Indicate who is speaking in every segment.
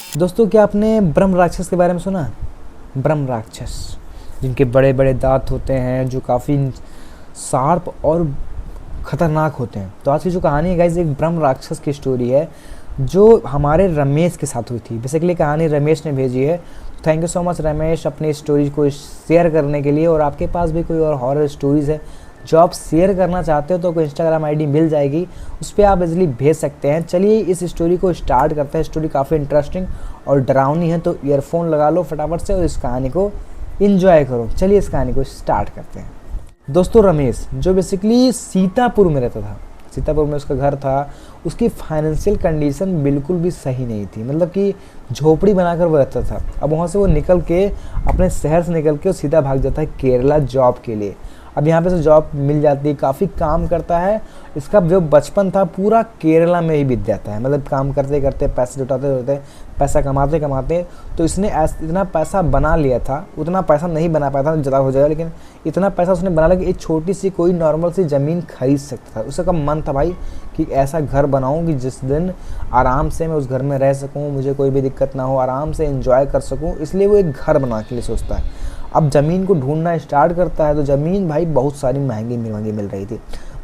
Speaker 1: दोस्तों, क्या आपने ब्रह्म राक्षस के बारे में सुना है? ब्रह्म राक्षस जिनके बड़े बड़े दांत होते हैं, जो काफ़ी शार्प और ख़तरनाक होते हैं। तो आज की जो कहानी है गाइस, एक ब्रह्म राक्षस की स्टोरी है जो हमारे रमेश के साथ हुई थी। बेसिकली कहानी रमेश ने भेजी है। Thank you so much Ramesh, अपनी स्टोरी को शेयर करने के लिए। और आपके पास भी कोई और हॉरर स्टोरीज़ है जो आप शेयर करना चाहते हो तो कोई इंस्टाग्राम आईडी मिल जाएगी, उस पर आप इजीली भेज सकते हैं। चलिए इस स्टोरी को स्टार्ट करते हैं। स्टोरी काफ़ी इंटरेस्टिंग और डरावनी है, तो ईयरफोन लगा लो फटाफट से और इस कहानी को इन्जॉय करो। चलिए इस कहानी को स्टार्ट करते हैं। दोस्तों, रमेश जो बेसिकली सीतापुर में रहता था, सीतापुर में उसका घर था। उसकी फाइनेंशियल कंडीशन बिल्कुल भी सही नहीं थी, मतलब कि झोपड़ी बनाकर वो रहता था। अब वहाँ से वो निकल के अपने शहर से निकल के वो सीधा भाग जाता है केरला जॉब के लिए। अब यहाँ पे से जॉब मिल जाती है, काफ़ी काम करता है। इसका जो बचपन था पूरा केरला में ही बीत जाता है, मतलब काम करते करते पैसे जुटाते पैसा कमाते कमाते तो इसने इतना पैसा बना लिया था। उतना पैसा नहीं बना पाया था, ज़्यादा हो जाएगा, लेकिन इतना पैसा उसने बना लिया कि एक छोटी सी कोई नॉर्मल सी ज़मीन खरीद सकता था। उसका मन था भाई कि ऐसा घर बनाऊँ कि जिस दिन आराम से मैं उस घर में रह सकूँ, मुझे कोई भी दिक्कत ना हो, आराम से एंजॉय कर सकूँ। इसलिए वो एक घर बना के लिए सोचता है। अब ज़मीन को ढूंढना स्टार्ट करता है तो ज़मीन भाई बहुत सारी महंगी महंगी मिल रही थी,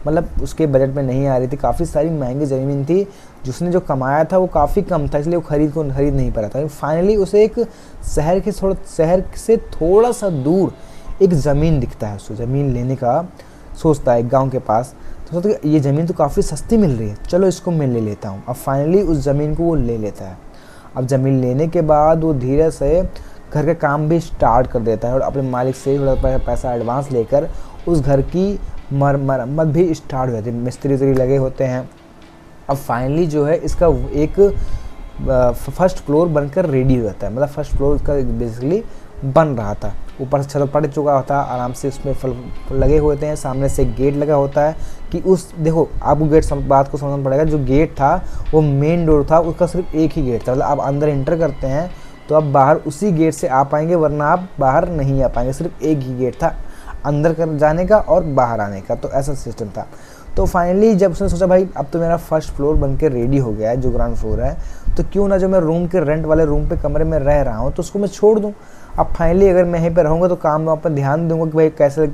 Speaker 1: मतलब उसके बजट में नहीं आ रही थी। काफ़ी सारी महंगी ज़मीन थी, जिसने जो कमाया था वो काफ़ी कम था, इसलिए वो खरीद नहीं पा रहा था। फाइनली उसे एक शहर से थोड़ा सा दूर एक ज़मीन दिखता है। उसको ज़मीन लेने का सोचता है, एक गाँव के पास। तो सोचता है ये ज़मीन तो काफ़ी सस्ती मिल रही है, चलो इसको मैं ले लेता हूँ। अब फाइनली उस ज़मीन को वो ले लेता है। अब ज़मीन लेने के बाद वो धीरे से घर का काम भी स्टार्ट कर देता है और अपने मालिक से थोड़ा पैसा एडवांस लेकर उस घर की मरम्मत भी स्टार्ट हो जाती है। मिस्त्री लगे होते हैं। अब फाइनली जो है इसका एक फर्स्ट फ्लोर बनकर रेडी हो जाता है, मतलब फर्स्ट फ्लोर का बेसिकली बन रहा था। ऊपर से छत पड़ चुका होता है, आराम से उसमें फल लगे हुए होते हैं। सामने से गेट लगा होता है कि उस देखो आपको बात को समझना पड़ेगा। जो गेट था वो मेन डोर था, उसका सिर्फ एक ही गेट था, मतलब आप अंदर एंटर करते हैं तो आप बाहर उसी गेट से आ पाएंगे, वरना आप बाहर नहीं आ पाएंगे। सिर्फ एक ही गेट था अंदर कर जाने का और बाहर आने का, तो ऐसा सिस्टम था। तो फाइनली जब उसने सोचा भाई अब तो मेरा फर्स्ट फ्लोर बन के रेडी हो गया है, जो ग्राउंड फ्लोर है, तो क्यों ना जो मैं रूम के रेंट वाले रूम पे कमरे में रह रहा हूँ तो उसको मैं छोड़ दूँ। अब फाइनली अगर मैं यहीं पर रहूँगा तो काम में पर ध्यान दूंगा कि भाई कैसे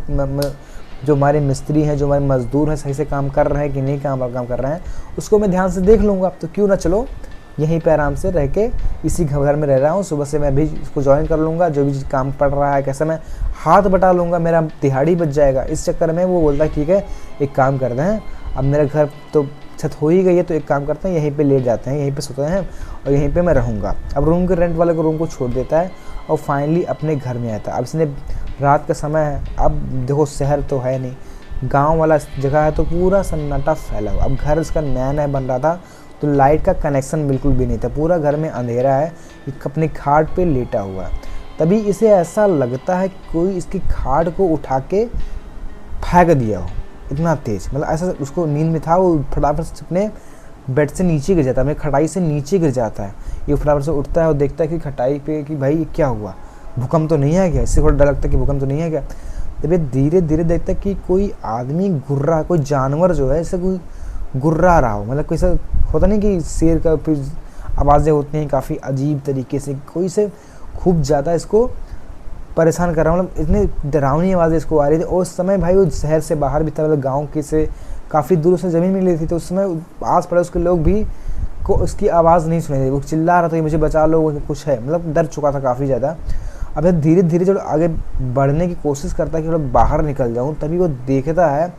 Speaker 1: जो हमारे मिस्त्री हैं, जो हमारे मजदूर हैं, सही से काम कर रहे हैं कि नहीं काम कर रहे हैं, उसको मैं ध्यान से देख लूँगा। तो क्यों ना चलो यहीं पे आराम से रह के इसी घर में रह रहा हूँ। सुबह से मैं भी इसको ज्वाइन कर लूँगा, जो भी काम पड़ रहा है कैसे मैं हाथ बटा लूँगा, मेरा दिहाड़ी बच जाएगा। इस चक्कर में वो बोलता है ठीक है एक काम करते हैं, अब मेरा घर तो छत हो ही गई है, तो एक काम करते हैं यहीं पे लेट जाते हैं, यहीं पे सोते हैं और यहीं पे मैं रहूँगा। अब रूम के रेंट वाले को रूम को छोड़ देता है और फाइनली अपने घर में आता है। अब इसने रात का समय है, अब देखो शहर तो है नहीं, गाँव वाला जगह है, तो पूरा सन्नाटा फैला हुआ। अब घर इसका नया नया बन रहा था तो लाइट का कनेक्शन बिल्कुल भी नहीं था, पूरा घर में अंधेरा है। एक अपनी खाट पे लेटा हुआ है। तभी इसे ऐसा लगता है कोई इसकी खाट को उठा के फेंक दिया हो, इतना तेज, मतलब ऐसा उसको नींद में था। वो फटाफट से अपने बेड से नीचे गिर जाता है, मतलब खटाई से नीचे गिर जाता है। ये फटाफट से उठता है और देखता है कि खटाई पे कि भाई ये क्या हुआ, भूकंप तो नहीं आ गया। इससे थोड़ा डर लगता है कि भूकंप तो नहीं आ गया। तभी धीरे धीरे देखता है कि कोई आदमी घुर रहा, कोई जानवर जो है ऐसे कोई गुर्रा रहा हो, मतलब कोई सा होता नहीं कि शेर का फिर आवाज़ें होती हैं काफ़ी अजीब तरीके से, कोई से खूब ज़्यादा इसको परेशान कर रहा हूँ, मतलब इतनी डरावनी आवाज़ें इसको आ रही थी। और उस समय भाई वो शहर से बाहर भी था, मतलब गाँव के से काफ़ी दूर उसने ज़मीन मिली थी, तो उस समय आस पड़ोस के लोग भी को उसकी आवाज़ नहीं सुनी थी। वो चिल्ला रहा था कि मुझे बचा लो, कुछ है, मतलब डर चुका था काफ़ी ज़्यादा। अब धीरे धीरे जब आगे बढ़ने की कोशिश करता है कि थोड़ा बाहर निकल जाऊँ, तभी वो देखता है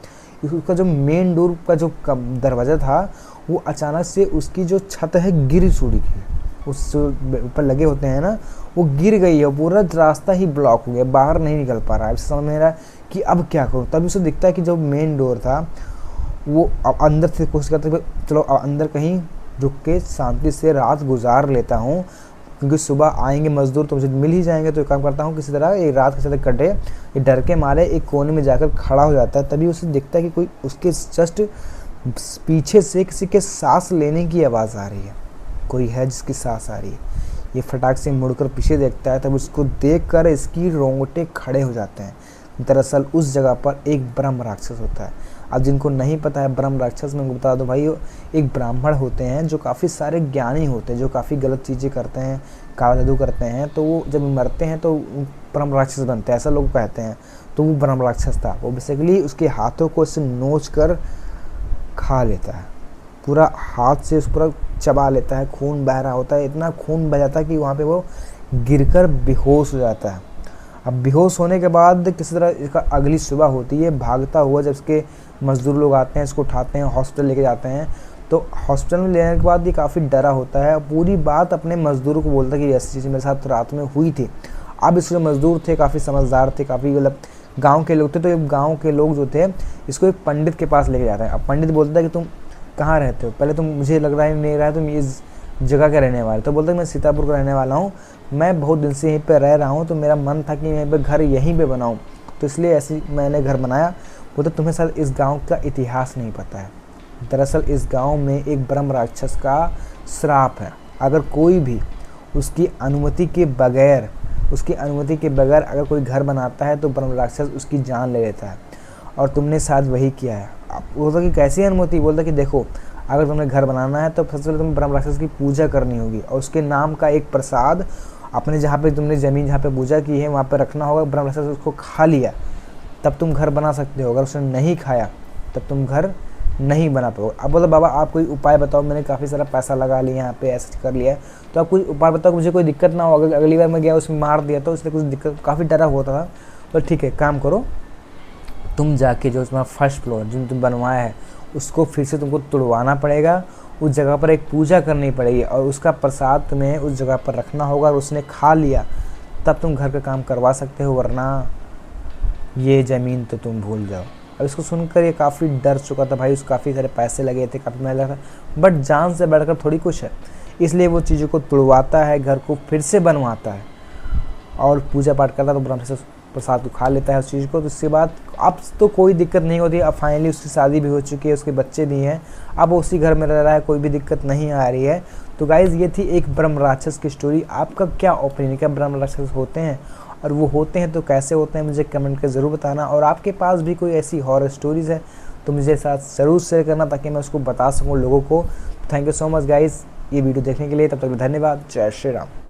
Speaker 1: उसका जो मेन डोर का जो दरवाज़ा था वो अचानक से उसकी जो छत है गिर चुकी है, उस ऊपर लगे होते हैं ना, वो गिर गई है। पूरा रास्ता ही ब्लॉक हो गया, बाहर नहीं निकल पा रहा है। समझ में आ रहा है कि अब क्या करूँ। तभी उसे दिखता है कि जो मेन डोर था वो अंदर से कोशिश करता है चलो अंदर कहीं रुक के शांति से रात गुजार लेता हूँ, क्योंकि सुबह आएंगे मजदूर तो मुझे मिल ही जाएंगे। तो एक काम करता हूँ किसी तरह ये रात के साथ कटे। ये डर के मारे एक कोने में जाकर खड़ा हो जाता है। तभी उसे दिखता है कि कोई उसके जस्ट पीछे से किसी के सांस लेने की आवाज़ आ रही है, कोई है जिसकी सांस आ रही है। ये फटाक से मुड़कर पीछे देखता है, तब उसको देखकर इसकी रोंगटे खड़े हो जाते हैं। दरअसल उस जगह पर एक ब्रह्म राक्षस होता है। अब जिनको नहीं पता है ब्रह्म राक्षस, मैं उनको बता दूं भाई, एक ब्राह्मण होते हैं जो काफ़ी सारे ज्ञानी होते हैं, जो काफ़ी गलत चीज़ें करते हैं, काला जादू करते हैं, तो वो जब मरते हैं तो ब्रह्म राक्षस बनते हैं, ऐसा लोग कहते हैं। तो वो ब्रह्म राक्षस था, वो बेसिकली उसके हाथों को इससे नोच कर खा लेता है, पूरा हाथ से उस पूरा चबा लेता है, खून बह रहा होता है, इतना खून बह जाता है कि वहाँ पे वो गिरकर बेहोश हो जाता है। अब बेहोश होने के बाद किसी तरह इसका अगली सुबह होती है, भागता हुआ जब इसके मज़दूर लोग आते हैं, इसको उठाते हैं, हॉस्पिटल लेके जाते हैं। तो हॉस्पिटल में लेने के बाद ये काफ़ी डरा होता है, पूरी बात अपने मज़दूरों को बोलता है कि ऐसी चीज़ मेरे साथ रात में हुई थी। अब इसके मज़दूर थे, काफ़ी समझदार थे, काफ़ी मतलब गाँव के लोग थे, तो ये गाँव के लोग जो थे इसको एक पंडित के पास लेके जाते हैं। अब पंडित बोलता है कि तुम कहाँ रहते हो, पहले तुम, मुझे लग रहा है नहीं रहा है तुम इस जगह के रहने वाले। तो बोलता है मैं सीतापुर का रहने वाला हूँ, मैं बहुत दिन से यहीं पे रह रहा हूँ, तो मेरा मन था कि मैं पे घर यहीं पे बनाऊँ, तो इसलिए ऐसे मैंने घर बनाया। बोलते तुम्हें शायद इस गांव का इतिहास नहीं पता है, दरअसल इस गांव में एक ब्रह्म राक्षस का श्राप है। अगर कोई भी उसकी अनुमति के बगैर अगर कोई घर बनाता है तो ब्रह्म राक्षस उसकी जान ले लेता है, और तुमने शायद वही किया है। अब बोलता कि कैसी अनुमति? बोलता कि देखो, अगर तुमने घर बनाना है तो सबसे पहले तुम्हें ब्रह्म राक्षस की पूजा करनी होगी, और उसके नाम का एक प्रसाद अपने जहाँ पे तुमने ज़मीन जहाँ पे पूजा की है वहाँ पे रखना होगा। ब्रह्म राक्षस उसको खा लिया तब तुम घर बना सकते हो, अगर उसने नहीं खाया तब तुम घर नहीं बना पाओगे। अब बोला बाबा आप कोई उपाय बताओ, मैंने काफ़ी सारा पैसा लगा लिया यहाँ पे, ऐसा कर लिया है, तो आप कोई उपाय बताओ, मुझे कोई दिक्कत ना हो। अगर अगली बार मैं गया उसमें मार दिया तो इसलिए कुछ दिक्कत, काफ़ी डरा होता था। तो ठीक है, काम करो, तुम जाके जो तुम्हारा फर्स्ट फ्लोर जो तुम बनवाया है उसको फिर से तुमको तुड़वाना पड़ेगा, उस जगह पर एक पूजा करनी पड़ेगी, और उसका प्रसाद तुम्हें उस जगह पर रखना होगा, और उसने खा लिया तब तुम घर का काम करवा सकते हो, वरना ये ज़मीन तो तुम भूल जाओ। अब इसको सुनकर ये काफ़ी डर चुका था भाई, उसको काफ़ी सारे पैसे लगे थे, काफ़ी मेहनत लगा था, बट जान से बढ़कर थोड़ी कुछ है, इसलिए वो चीज़ों को तुड़वाता है, घर को फिर से बनवाता है और पूजा पाठ करता है। तो ब्रह्म से प्रसाद को खा लेता है उस चीज़ को। तो उसके बाद अब तो कोई दिक्कत नहीं होती, अब फाइनली उसकी शादी भी हो चुकी है, उसके बच्चे भी हैं, अब वो उसी घर में रह रहा है, कोई भी दिक्कत नहीं आ रही है। तो गाइज़ ये थी एक ब्रह्म राक्षस की स्टोरी। आपका क्या ओपिनियन, क्या ब्रह्म राक्षस होते हैं, और वो होते हैं तो कैसे होते हैं, मुझे कमेंट कर ज़रूर बताना। और आपके पास भी कोई ऐसी हॉरर स्टोरीज़ है तो मुझे साथ ज़रूर शेयर करना, ताकि मैं उसको बता सकूँ लोगों को। Thank you so much guys ये वीडियो देखने के लिए, तब तक धन्यवाद। जय श्री राम।